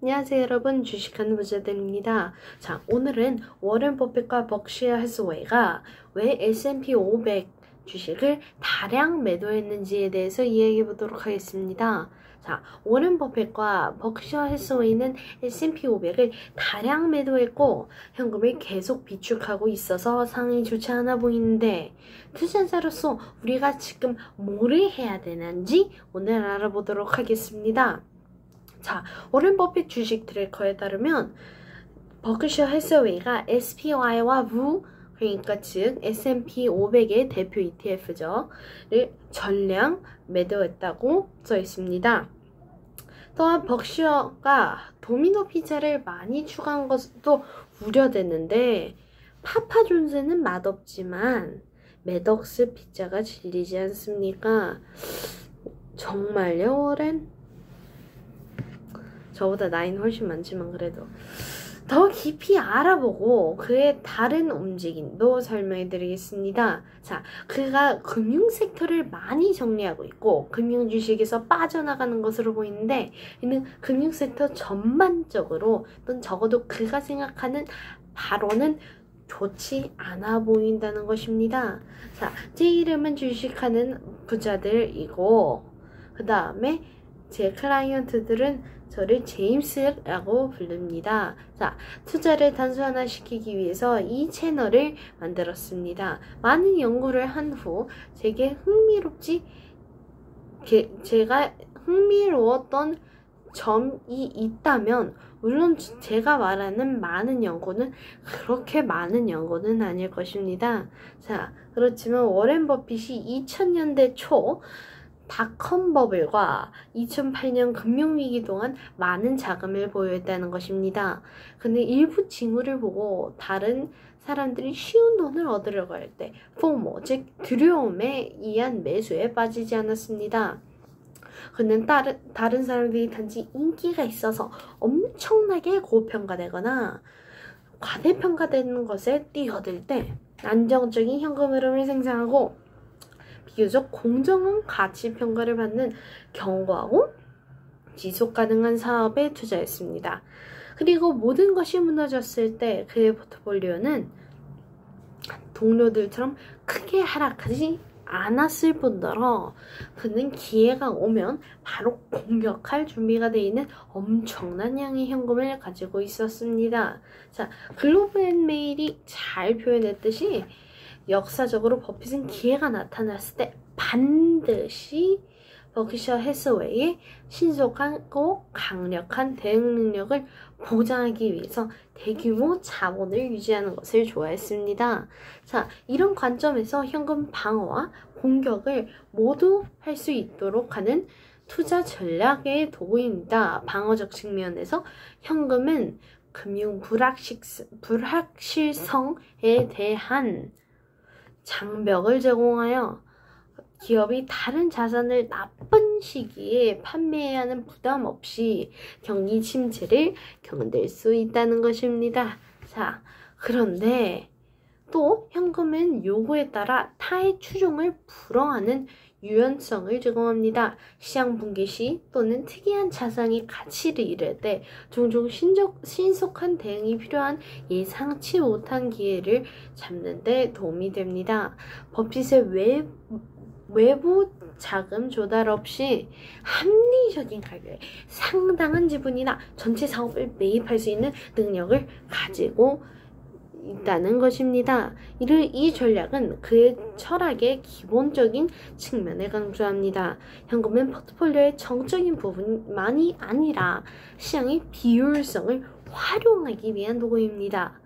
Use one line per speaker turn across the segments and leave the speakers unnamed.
안녕하세요 여러분, 주식하는 부자들입니다. 자, 오늘은 워렌 버핏과 버크셔 해서웨이가 왜 S&P 500 주식을 다량 매도했는지에 대해서 이야기해 보도록 하겠습니다. 자, 워렌 버핏과 버크셔 해서웨이는 S&P 500을 다량 매도했고 현금을 계속 비축하고 있어서 상황이 좋지 않아 보이는데, 투자자로서 우리가 지금 뭘 해야 되는지 오늘 알아보도록 하겠습니다. 자, 워렌 버핏 주식 트래커에 따르면 버크셔 해서웨이가 SPY와 우, 그러니까 즉 S&P 500의 대표 ETF죠. 를 전량 매도했다고 써 있습니다. 또한 버크셔가 도미노 피자를 많이 추가한 것도 우려됐는데, 파파존스는 맛없지만 매덕스 피자가 질리지 않습니까? 정말요, 워렌? 저보다 나이는 훨씬 많지만 그래도 더 깊이 알아보고 그의 다른 움직임도 설명해 드리겠습니다. 자, 그가 금융 섹터를 많이 정리하고 있고 금융 주식에서 빠져나가는 것으로 보이는데, 이는 금융 섹터 전반적으로 또는 적어도 그가 생각하는 바로는 좋지 않아 보인다는 것입니다. 자, 제 이름은 주식하는 부자들이고 그 다음에 제 클라이언트들은 저를 제임스라고 부릅니다. 자, 투자를 단순화시키기 위해서 이 채널을 만들었습니다. 많은 연구를 한 후 제가 흥미로웠던 점이 있다면, 물론 제가 말하는 많은 연구는 그렇게 많은 연구는 아닐 것입니다. 자, 그렇지만 워렌 버핏이 2000년대 초 닷컴 버블과 2008년 금융위기 동안 많은 자금을 보유했다는 것입니다. 근데 일부 징후를 보고 다른 사람들이 쉬운 돈을 얻으려고 할 때 포모, 즉 두려움에 의한 매수에 빠지지 않았습니다. 그는 다른 사람들이 단지 인기가 있어서 엄청나게 고평가되거나 과대평가되는 것에 뛰어들 때 안정적인 현금 흐름을 생산하고 비교적 공정한 가치 평가를 받는 견고하고 지속 가능한 사업에 투자했습니다. 그리고 모든 것이 무너졌을 때 그의 포트폴리오는 동료들처럼 크게 하락하지 않았을 뿐더러 그는 기회가 오면 바로 공격할 준비가 되어 있는 엄청난 양의 현금을 가지고 있었습니다. 자, 글로브 앤 메일이 잘 표현했듯이 역사적으로 버핏은 기회가 나타났을 때 반드시 버크셔 해서웨이의 신속하고 강력한 대응 능력을 보장하기 위해서 대규모 자본을 유지하는 것을 좋아했습니다. 자, 이런 관점에서 현금 방어와 공격을 모두 할 수 있도록 하는 투자 전략의 도구입니다. 방어적 측면에서 현금은 금융 불확실성에 대한 장벽을 제공하여 기업이 다른 자산을 나쁜 시기에 판매해야 하는 부담 없이 경기 침체를 견딜 수 있다는 것입니다. 자, 그런데 또 현금은 요구에 따라 타의 추종을 불허하는 유연성을 제공합니다. 시장 붕괴 시 또는 특이한 자산이 가치를 잃을 때 종종 신속한 대응이 필요한 예상치 못한 기회를 잡는 데 도움이 됩니다. 버핏의 외부 자금 조달 없이 합리적인 가격에 상당한 지분이나 전체 사업을 매입할 수 있는 능력을 가지고 있다는 것입니다. 이 전략은 그의 철학의 기본적인 측면을 강조합니다. 현금은 포트폴리오의 정적인 부분만이 아니라 시장의 비효율성을 활용하기 위한 도구입니다.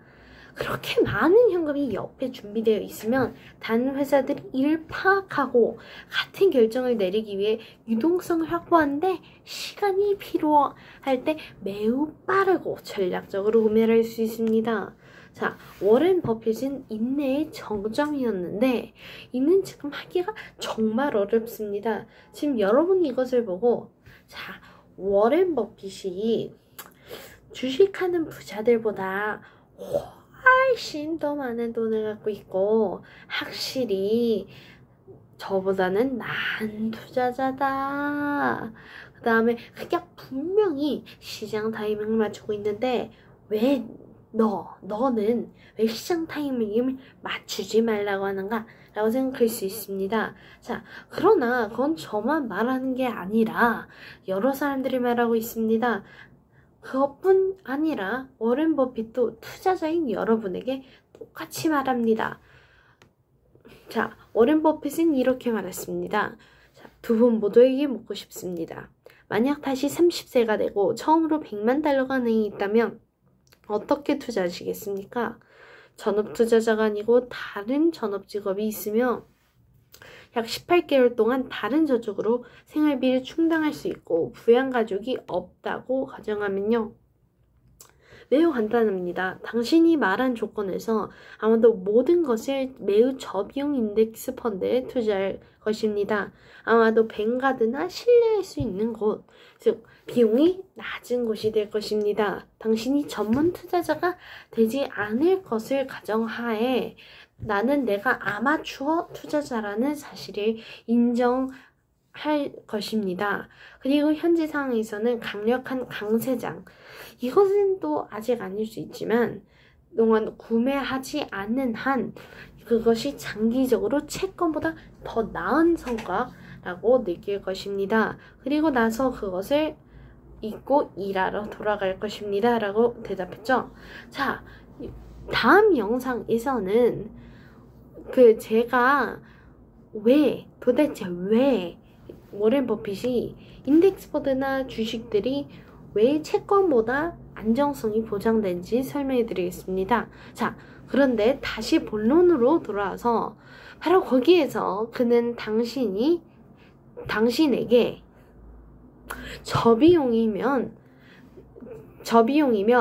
그렇게 많은 현금이 옆에 준비되어 있으면 다른 회사들이 이를 파악하고 같은 결정을 내리기 위해 유동성을 확보하는데 시간이 필요할 때 매우 빠르고 전략적으로 구매를 할 수 있습니다. 자, 워렌 버핏은 인내의 정점이었는데 이는 지금 하기가 정말 어렵습니다. 지금 여러분이 이것을 보고, 자, 워렌 버핏이 주식하는 부자들보다 훨씬 더 많은 돈을 갖고 있고 확실히 저보다는 나은 투자자다, 그 다음에 그냥 분명히 시장 타이밍을 맞추고 있는데 왜 너는 왜 시장 타이밍을 맞추지 말라고 하는가? 라고 생각할 수 있습니다. 자, 그러나 그건 저만 말하는 게 아니라 여러 사람들이 말하고 있습니다. 그것뿐 아니라 워렌 버핏도 투자자인 여러분에게 똑같이 말합니다. 자, 워렌 버핏은 이렇게 말했습니다. 자, 두 분 모두에게 묻고 싶습니다. 만약 다시 30세가 되고 처음으로 100만 달러가 은행에 있다면 어떻게 투자하시겠습니까? 전업 투자자가 아니고 다른 전업 직업이 있으며 약 18개월 동안 다른 저축으로 생활비를 충당할 수 있고 부양 가족이 없다고 가정하면요. 매우 간단합니다. 당신이 말한 조건에서 아마도 모든 것을 매우 저비용 인덱스 펀드에 투자할 것입니다. 아마도 뱅가드나 신뢰할 수 있는 곳, 즉 비용이 낮은 곳이 될 것입니다. 당신이 전문 투자자가 되지 않을 것을 가정하에 나는 내가 아마추어 투자자라는 사실을 인정할 것입니다. 그리고 현재 상황에서는 강력한 강세장, 이것은 또 아직 아닐 수 있지만 동안 구매하지 않는 한 그것이 장기적으로 채권보다 더 나은 성과라고 느낄 것입니다. 그리고 나서 그것을 잊고 일하러 돌아갈 것입니다. 라고 대답했죠. 자, 다음 영상에서는 제가 도대체 왜 워렌 버핏이 인덱스 펀드나 주식들이 왜 채권보다 안정성이 보장된지 설명해 드리겠습니다. 자, 그런데 다시 본론으로 돌아와서 바로 거기에서 그는 당신에게 저비용이며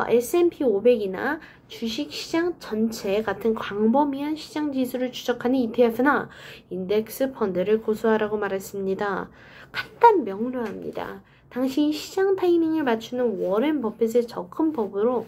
S&P 500이나 주식시장 전체 같은 광범위한 시장 지수를 추적하는 ETF나 인덱스 펀드를 고수하라고 말했습니다. 간단 명료합니다. 당신이 시장 타이밍을 맞추는 워렌 버핏의 접근법으로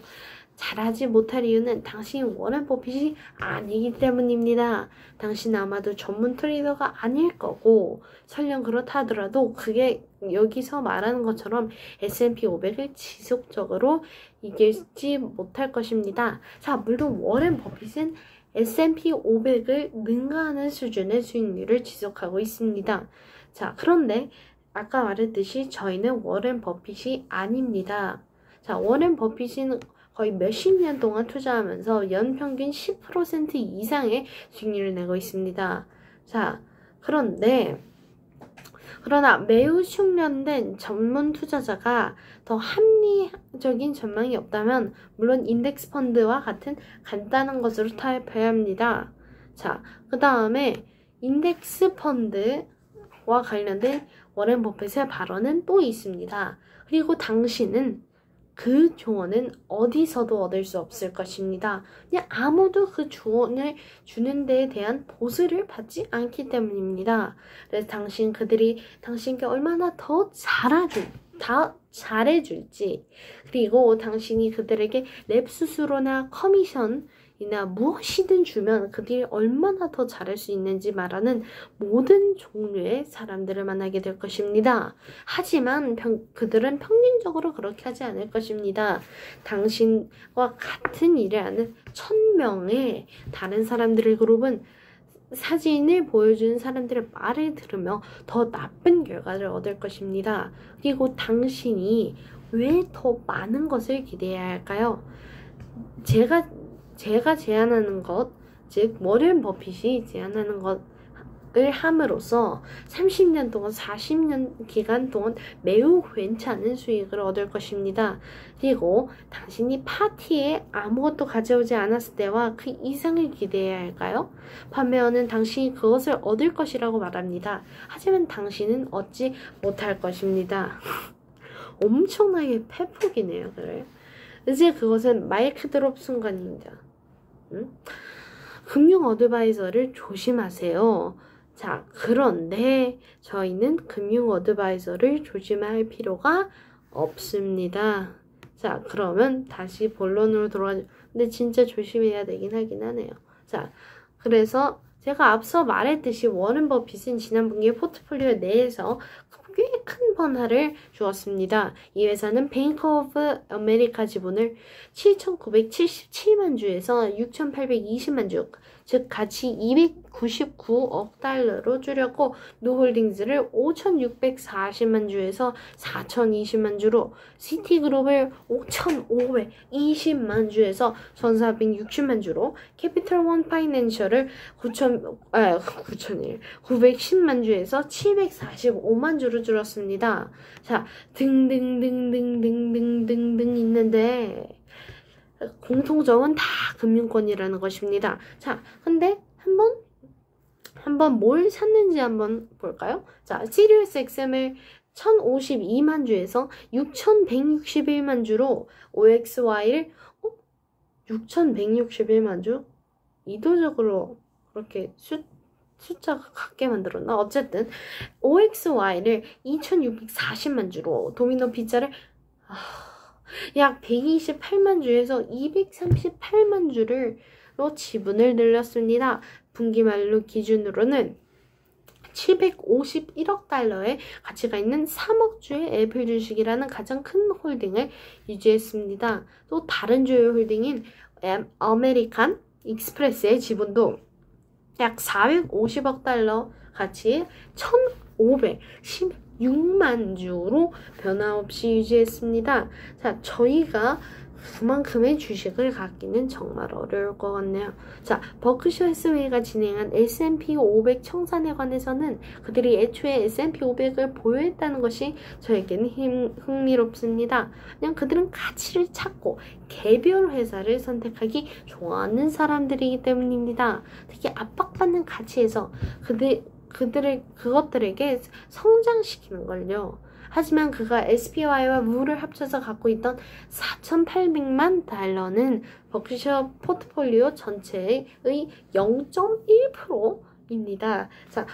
잘하지 못할 이유는 당신이 워렌 버핏이 아니기 때문입니다. 당신은 아마도 전문 트레이더가 아닐 거고 설령 그렇다 하더라도 그게 여기서 말하는 것처럼 S&P 500을 지속적으로 이기지 못할 것입니다. 자, 물론 워렌 버핏은 S&P 500을 능가하는 수준의 수익률을 지속하고 있습니다. 자, 그런데 아까 말했듯이 저희는 워렌 버핏이 아닙니다. 자, 워렌 버핏은 거의 몇십 년 동안 투자하면서 연평균 10% 이상의 수익률을 내고 있습니다. 자, 그러나 매우 숙련된 전문 투자자가 더 합리적인 전망이 없다면 물론 인덱스 펀드와 같은 간단한 것으로 타협해야 합니다. 자, 그 다음에 인덱스 펀드와 관련된 워렌 버핏의 발언은 또 있습니다. 그리고 당신은 그 조언은 어디서도 얻을 수 없을 것입니다. 그냥 아무도 그 조언을 주는 데에 대한 보수를 받지 않기 때문입니다. 그래서 그들이 당신께 얼마나 더 잘해줄지, 그리고 당신이 그들에게 랩 수수료나 커미션이나 무엇이든 주면 그들이 얼마나 더 잘할 수 있는지 말하는 모든 종류의 사람들을 만나게 될 것입니다. 하지만 그들은 평균적으로 그렇게 하지 않을 것입니다. 당신과 같은 일을 하는 1000명의 다른 사람들의 그룹은 사진을 보여주는 사람들의 말을 들으며 더 나쁜 결과를 얻을 것입니다. 그리고 당신이 왜 더 많은 것을 기대해야 할까요? 제가 제안하는 것, 즉 워렌 버핏이 제안하는 것을 함으로써 30년 동안 40년 기간 동안 매우 괜찮은 수익을 얻을 것입니다. 그리고 당신이 파티에 아무것도 가져오지 않았을 때와 그 이상을 기대해야 할까요? 반면은 당신이 그것을 얻을 것이라고 말합니다. 하지만 당신은 얻지 못할 것입니다. 엄청나게 패폭이네요. 그래요? 이제 그것은 마이크 드롭 순간입니다. 금융 어드바이저를 조심하세요. 자, 그런데 저희는 금융 어드바이저를 조심할 필요가 없습니다. 자, 그러면 다시 본론으로 돌아가죠. 근데 진짜 조심해야 되긴 하긴 하네요. 자, 그래서 제가 앞서 말했듯이 워렌 버핏은 지난 분기에 포트폴리오 내에서 꽤 큰 변화를 주었습니다. 이 회사는 뱅크 오브 아메리카 지분을 7,977만 주에서 6,820만 주, 즉 가치 299억 달러로 줄였고 노홀딩스를 5,640만 주에서 4,020만 주로, 시티그룹을 5,520만 주에서 1,460만 주로, 캐피털 원 파이낸셜을 910만 주에서 745만 주로 줄였습니다. 자, 등등등등등등등등 있는데 공통점은 다 금융권이라는 것입니다. 자, 근데 한번 뭘 샀는지 한번 볼까요? 자, 시리우스 XM을 1052만 주에서 6161만 주로, OXY를 6161만 주? 이도적으로 그렇게 숫자가 같게 만들었나? 어쨌든 OXY를 2640만 주로, 도미노 피자를 약 128만 주에서 238만 주로 지분을 늘렸습니다. 분기 말로 기준으로는 751억 달러의 가치가 있는 3억 주의 애플 주식이라는 가장 큰 홀딩을 유지했습니다. 또 다른 주요 홀딩인 아메리칸 익스프레스의 지분도 약 450억 달러 가치의 1,516만 주로 변화없이 유지했습니다. 자, 저희가 그만큼의 주식을 갖기는 정말 어려울 것 같네요. 자, 버크셔 해스웨이가 진행한 S&P 500 청산에 관해서는 그들이 애초에 S&P 500을 보유했다는 것이 저에게는 흥미롭습니다. 그냥 그들은 가치를 찾고 개별 회사를 선택하기 좋아하는 사람들이기 때문입니다. 특히 압박받는 가치에서 그것들에게 성장시키는 걸요. 하지만 그가 SPY와 무를 합쳐서 갖고 있던 4,800만 달러는 버크셔 포트폴리오 전체의 0.1%입니다. 자,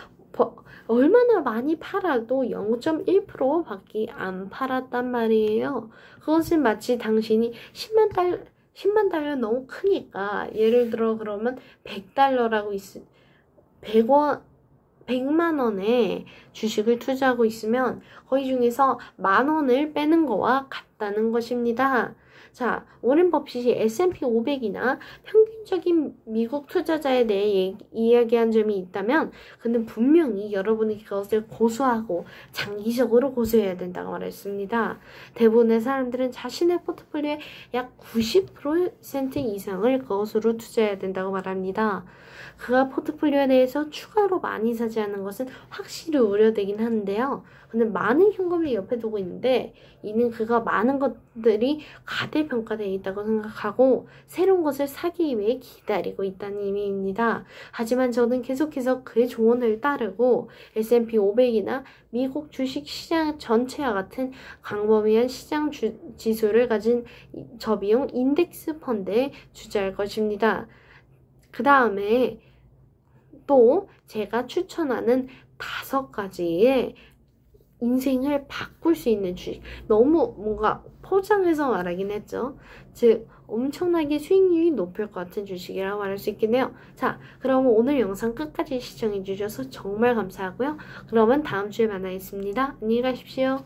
얼마나 많이 팔아도 0.1%밖에 안 팔았단 말이에요. 그것은 마치 당신이 10만 달러 너무 크니까, 예를 들어 그러면 100달러라고 100만 원에 주식을 투자하고 있으면 거의 중에서 10,000원을 빼는 거와 같다는 것입니다. 자, 워렌 버핏이 S&P 500이나 평균적인 미국 투자자에 대해 이야기한 점이 있다면 그는 분명히 여러분이 그것을 고수하고 장기적으로 고수해야 된다고 말했습니다. 대부분의 사람들은 자신의 포트폴리오의 약 90% 이상을 그것으로 투자해야 된다고 말합니다. 그가 포트폴리오에 대해서 추가로 많이 사지 않는 것은 확실히 우려되긴 하는데요. 그는 많은 현금을 옆에 두고 있는데 이는 그가 많은 것들이 가대평가되어 있다고 생각하고 새로운 것을 사기 위해 기다리고 있다는 의미입니다. 하지만 저는 계속해서 그의 조언을 따르고 S&P 500이나 미국 주식시장 전체와 같은 광범위한 시장 지수를 가진 저비용 인덱스 펀드에 투자할 것입니다. 그 다음에 또 제가 추천하는 5가지의 인생을 바꿀 수 있는 주식, 너무 뭔가 포장해서 말하긴 했죠. 즉 엄청나게 수익률이 높을 것 같은 주식이라고 말할 수 있겠네요. 자, 그러면 오늘 영상 끝까지 시청해 주셔서 정말 감사하고요. 그러면 다음 주에 만나겠습니다. 안녕히 가십시오.